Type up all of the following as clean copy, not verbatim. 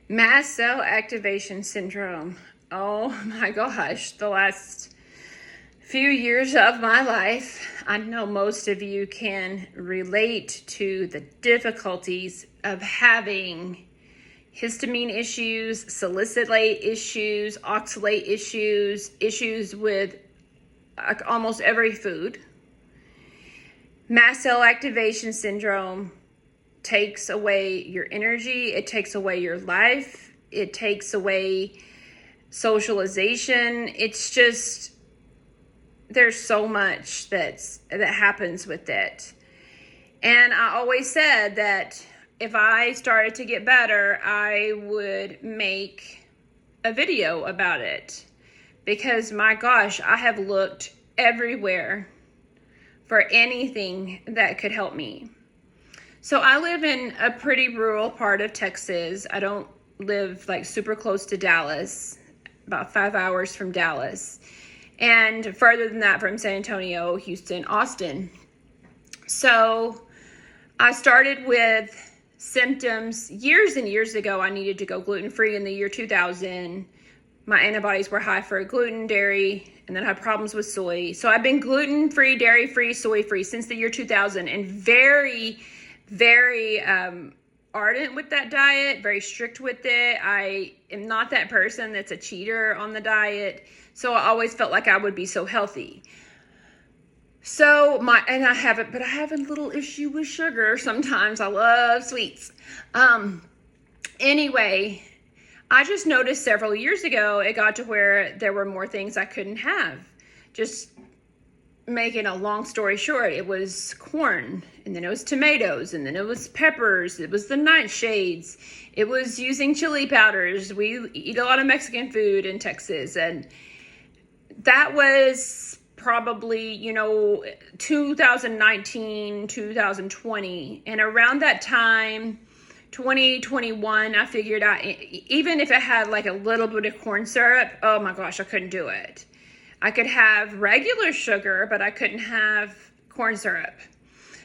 Mast cell activation syndrome. Oh my gosh, the last few years of my life, I know most of you can relate to the difficulties of having histamine issues, salicylate issues, oxalate issues, issues with almost every food. Mast cell activation syndrome takes away your energy, it takes away your life, it takes away socialization. It's just, there's so much that happens with it. And I always said that if I started to get better, I would make a video about it, because my gosh, I have looked everywhere for anything that could help me. So I live in a pretty rural part of Texas. I don't live like super close to Dallas, about 5 hours from Dallas, and further than that from San Antonio, Houston, Austin. So I started with symptoms years and years ago. I needed to go gluten-free in the year 2000. My antibodies were high for gluten, dairy, and then I had problems with soy. So I've been gluten-free, dairy-free, soy-free since the year 2000, and very ardent with that diet, very strict with it. I am not that person that's a cheater on the diet. So I always felt like I would be so healthy. So I have a little issue with sugar. Sometimes I love sweets. Anyway, I just noticed several years ago, it got to where there were more things I couldn't have. Just making a long story short, it was corn, and then it was tomatoes, and then it was peppers, it was the nightshades, it was using chili powders. We eat a lot of Mexican food in Texas, and that was probably, 2019, 2020, and around that time, 2021, I figured out, even if it had like a little bit of corn syrup, oh my gosh, I couldn't do it. I could have regular sugar, but I couldn't have corn syrup.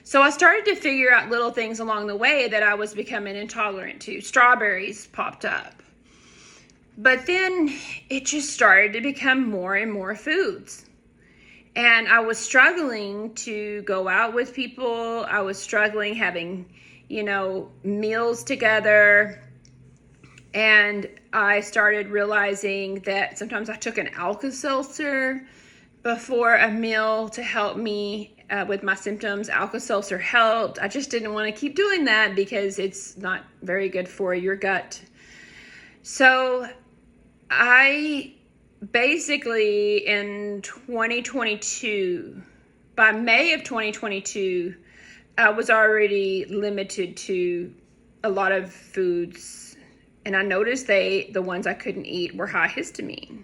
So I started to figure out little things along the way that I was becoming intolerant to. Strawberries popped up. But then it just started to become more and more foods. And I was struggling to go out with people. I was struggling having, meals together. And I started realizing that sometimes I took an Alka-Seltzer before a meal to help me with my symptoms. Alka-Seltzer helped. I just didn't want to keep doing that because it's not very good for your gut. So I basically in 2022, by May of 2022, I was already limited to a lot of foods. And I noticed the ones I couldn't eat were high histamine.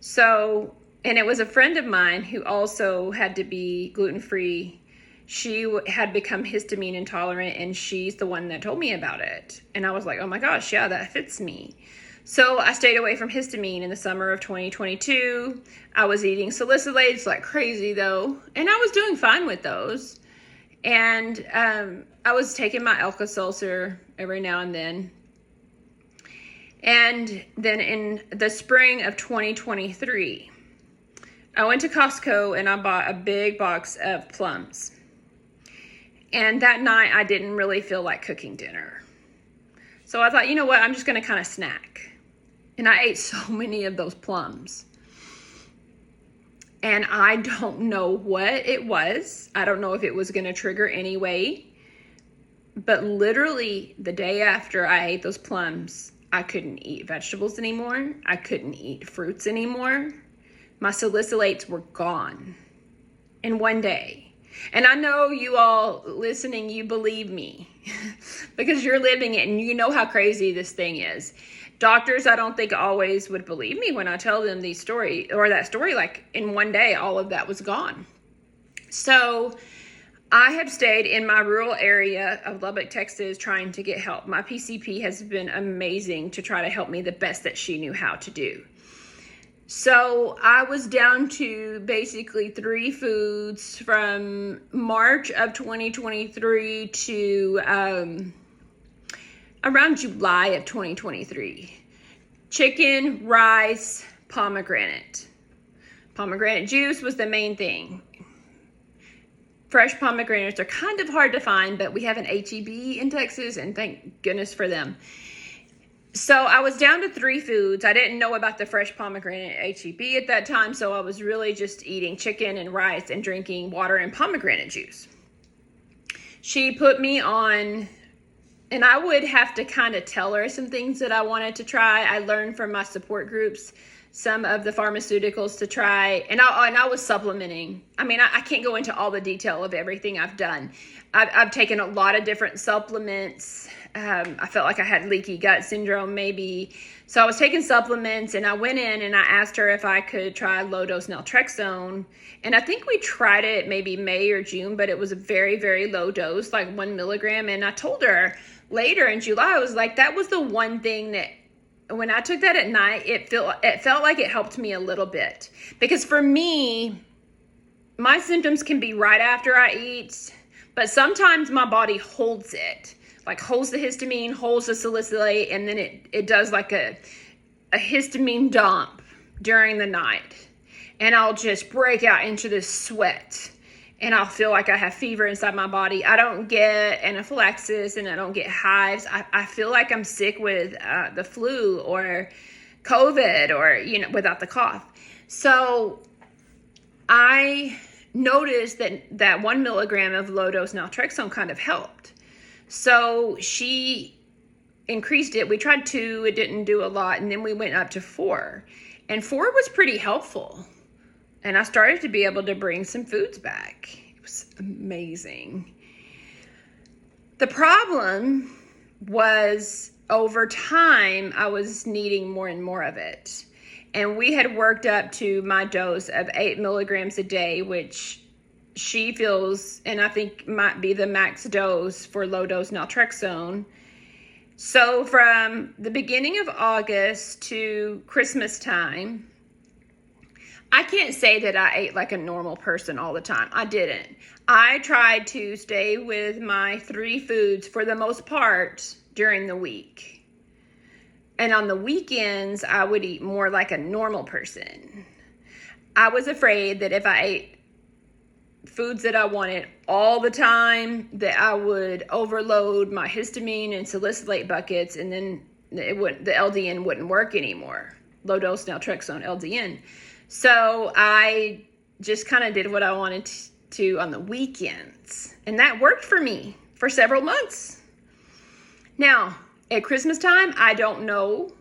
So, and it was a friend of mine who also had to be gluten-free. She had become histamine intolerant, and she's the one that told me about it. And I was like, oh my gosh, yeah, that fits me. So I stayed away from histamine in the summer of 2022. I was eating salicylates like crazy though, and I was doing fine with those. And I was taking my Alka-Seltzer every now and then. And then in the spring of 2023, I went to Costco and I bought a big box of plums. And that night I didn't really feel like cooking dinner. So I thought, you know what, I'm just going to kind of snack. And I ate so many of those plums. And I don't know what it was. I don't know if it was going to trigger anyway. But literally the day after I ate those plums, I couldn't eat vegetables anymore. I couldn't eat fruits anymore. My salicylates were gone in one day. And I know you all listening, you believe me because you're living it and you know how crazy this thing is. Doctors, I don't think always would believe me when I tell them that story, like in one day, all of that was gone. So I have stayed in my rural area of Lubbock, Texas, trying to get help. My PCP has been amazing to try to help me the best that she knew how to do. So I was down to basically 3 foods from March of 2023 to around July of 2023. Chicken, rice, pomegranate. Pomegranate juice was the main thing. Fresh pomegranates are kind of hard to find, but we have an HEB in Texas, and thank goodness for them. So I was down to 3 foods. I didn't know about the fresh pomegranate at HEB at that time, so I was really just eating chicken and rice and drinking water and pomegranate juice. She put me on, and I would have to kind of tell her some things that I wanted to try. I learned from my support groups some of the pharmaceuticals to try, and I was supplementing. I mean, I can't go into all the detail of everything I've done. I've taken a lot of different supplements. I felt like I had leaky gut syndrome maybe. So I was taking supplements, and I went in and I asked her if I could try low-dose naltrexone. And I think we tried it maybe May or June, but it was a very, very low dose, like 1 milligram. And I told her later in July, I was like, that was the one thing that when I took that at night, it felt like it helped me a little bit. Because for me, my symptoms can be right after I eat, but sometimes my body holds it. Like holds the histamine, holds the salicylate, and then it does like a histamine dump during the night. And I'll just break out into this sweat. And I'll feel like I have fever inside my body. I don't get anaphylaxis and I don't get hives. I feel like I'm sick with the flu or COVID or, without the cough. So I noticed that 1 milligram of low-dose naltrexone kind of helped. So she increased it. We tried 2, it didn't do a lot. And then we went up to 4. And 4 was pretty helpful. And I started to be able to bring some foods back. It was amazing. The problem was over time, I was needing more and more of it. And we had worked up to my dose of 8 milligrams a day, which she feels, and I think might be the max dose for low-dose naltrexone. So from the beginning of August to Christmas time, I can't say that I ate like a normal person all the time. I didn't. I tried to stay with my 3 foods for the most part during the week. And on the weekends, I would eat more like a normal person. I was afraid that if I ate foods that I wanted all the time, that I would overload my histamine and salicylate buckets, and then the LDN wouldn't work anymore. Low-dose naltrexone LDN. So I just kind of did what I wanted to on the weekends. And that worked for me for several months. Now, at Christmas time, I don't know.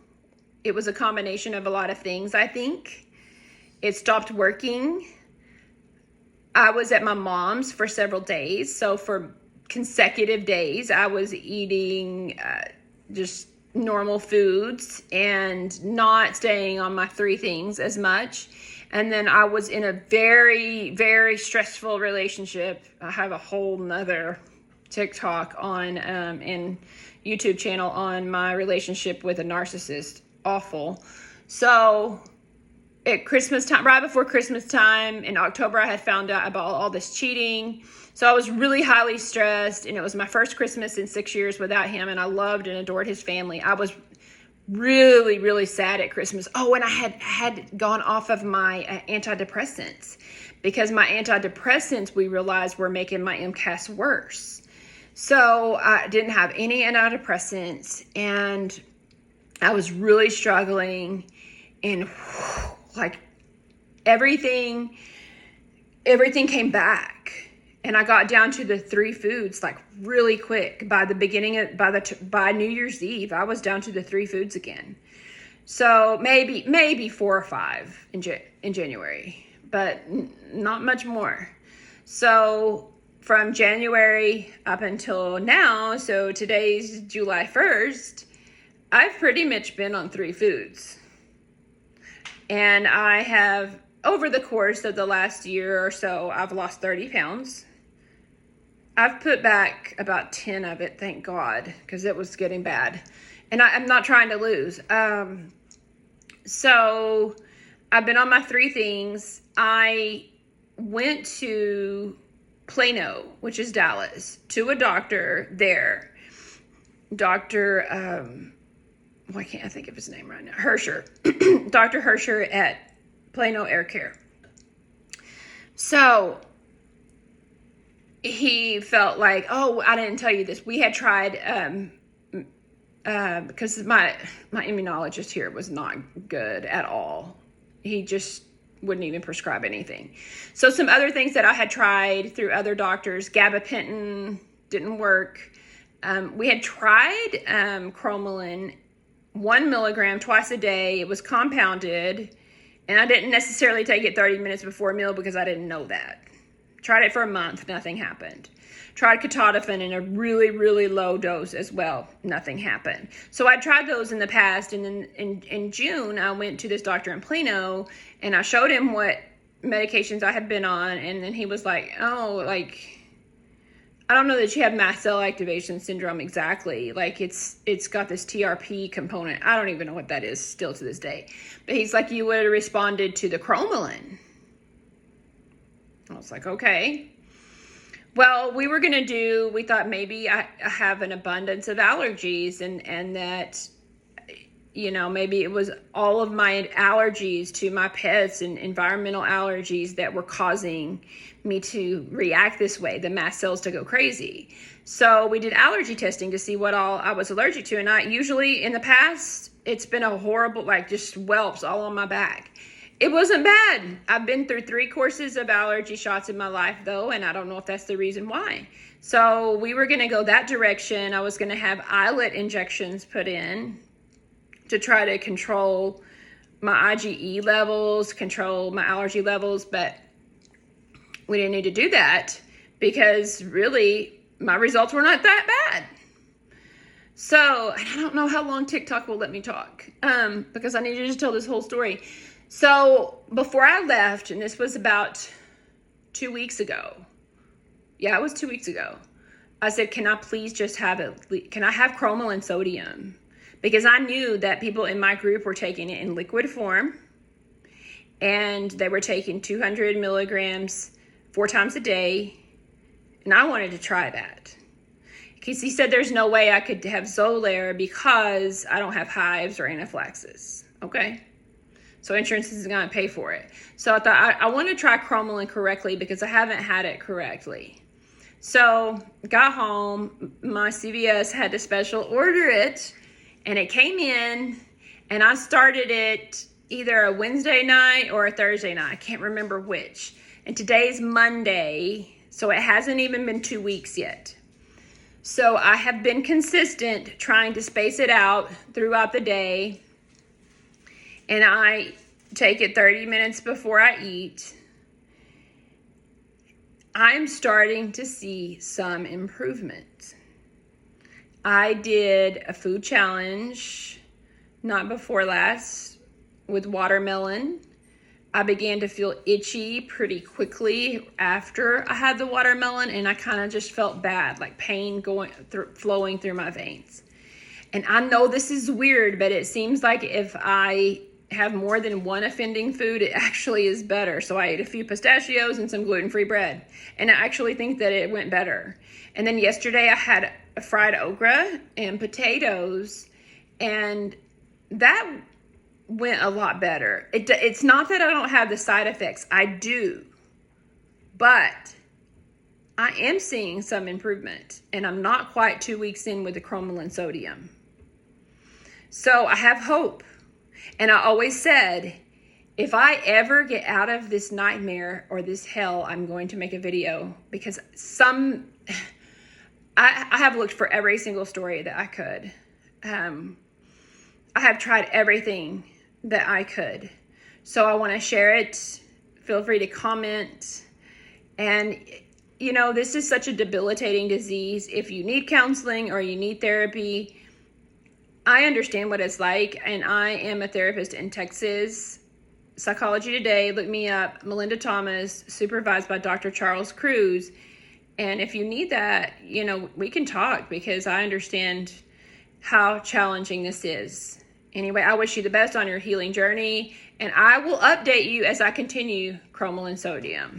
It was a combination of a lot of things, I think. It stopped working. I was at my mom's for several days. So for consecutive days, I was eating just normal foods and not staying on my 3 things as much. And then I was in a very, very stressful relationship. I have a whole nother TikTok on and YouTube channel on my relationship with a narcissist. Awful. So at Christmas time, right before Christmas time in October, I had found out about all this cheating. So I was really highly stressed, and it was my first Christmas in 6 years without him, and I loved and adored his family. I was really, really sad at Christmas. Oh, and I had gone off of my antidepressants because my antidepressants, we realized, were making my MCAS worse. So I didn't have any antidepressants, and I was really struggling, and like everything came back. And I got down to the 3 foods like really quick. By New Year's Eve, I was down to the 3 foods again. So maybe 4 or 5 in January, but not much more. So from January up until now, so today's July 1st, I've pretty much been on 3 foods. And I have, over the course of the last year or so, I've lost 30 pounds. I've put back about 10 of it, thank God, because it was getting bad. And I'm not trying to lose. So I've been on my 3 things. I went to Plano, which is Dallas, to a doctor there. Dr. Why can't I think of his name right now? Hersher. Dr. Hersher at Plano Air Care. So he felt like, oh, I didn't tell you this. We had tried, because my immunologist here was not good at all. He just wouldn't even prescribe anything. So some other things that I had tried through other doctors, gabapentin didn't work. We had tried cromolyn 1 milligram twice a day. It was compounded, and I didn't necessarily take it 30 minutes before a meal because I didn't know that. Tried it for a month, nothing happened. Tried ketotifen in a really, really low dose as well. Nothing happened. So I tried those in the past, and then in June, I went to this doctor in Plano, and I showed him what medications I had been on, and then he was like, oh, like, I don't know that you have mast cell activation syndrome exactly. Like, it's got this TRP component. I don't even know what that is still to this day. But he's like, you would have responded to the cromolyn. I was like, okay. Well, we thought maybe I have an abundance of allergies, and that, you know, maybe it was all of my allergies to my pets and environmental allergies that were causing me to react this way, the mast cells to go crazy. So we did allergy testing to see what all I was allergic to. And I usually in the past, it's been a horrible, like just whelps all on my back. It wasn't bad. I've been through 3 courses of allergy shots in my life though, and I don't know if that's the reason why. So we were gonna go that direction. I was gonna have islet injections put in to try to control my IgE levels, control my allergy levels, but we didn't need to do that because really my results were not that bad. So, and I don't know how long TikTok will let me talk because I need to just tell this whole story. So before I left, and this was about 2 weeks ago. Yeah, it was 2 weeks ago. I said, can I please just have it? Can I have cromolyn sodium? Because I knew that people in my group were taking it in liquid form, and they were taking 200 milligrams 4 times a day, and I wanted to try that. Because he said there's no way I could have Xolair because I don't have hives or anaphylaxis, okay? So insurance is going to pay for it. So I thought I want to try cromolyn correctly because I haven't had it correctly. So got home, my CVS had to special order it, and it came in, and I started it either a Wednesday night or a Thursday night. I can't remember which. And today's Monday, so it hasn't even been 2 weeks yet. So I have been consistent trying to space it out throughout the day. And I take it 30 minutes before I eat. I'm starting to see some improvement. I did a food challenge, not before last, with watermelon. I began to feel itchy pretty quickly after I had the watermelon, and I kind of just felt bad, like pain flowing through my veins. And I know this is weird, but it seems like if I have more than one offending food, it actually is better. So I ate a few pistachios and some gluten-free bread, and I actually think that it went better. And then yesterday I had a fried okra and potatoes, and that went a lot better. It's not that I don't have the side effects. I do. But I am seeing some improvement, and I'm not quite 2 weeks in with the cromolyn sodium. So I have hope. And I always said, if I ever get out of this nightmare or this hell, I'm going to make a video, because I have looked for every single story that I could. I have tried everything that I could. So I want to share it. Feel free to comment. And, you know, this is such a debilitating disease. If you need counseling or you need therapy, I understand what it's like, and I am a therapist in Texas. Psychology Today, look me up, Melinda Thomas, supervised by Dr. Charles Cruz. And if you need that, you know, we can talk, because I understand how challenging this is. Anyway, I wish you the best on your healing journey, and I will update you as I continue cromolyn sodium.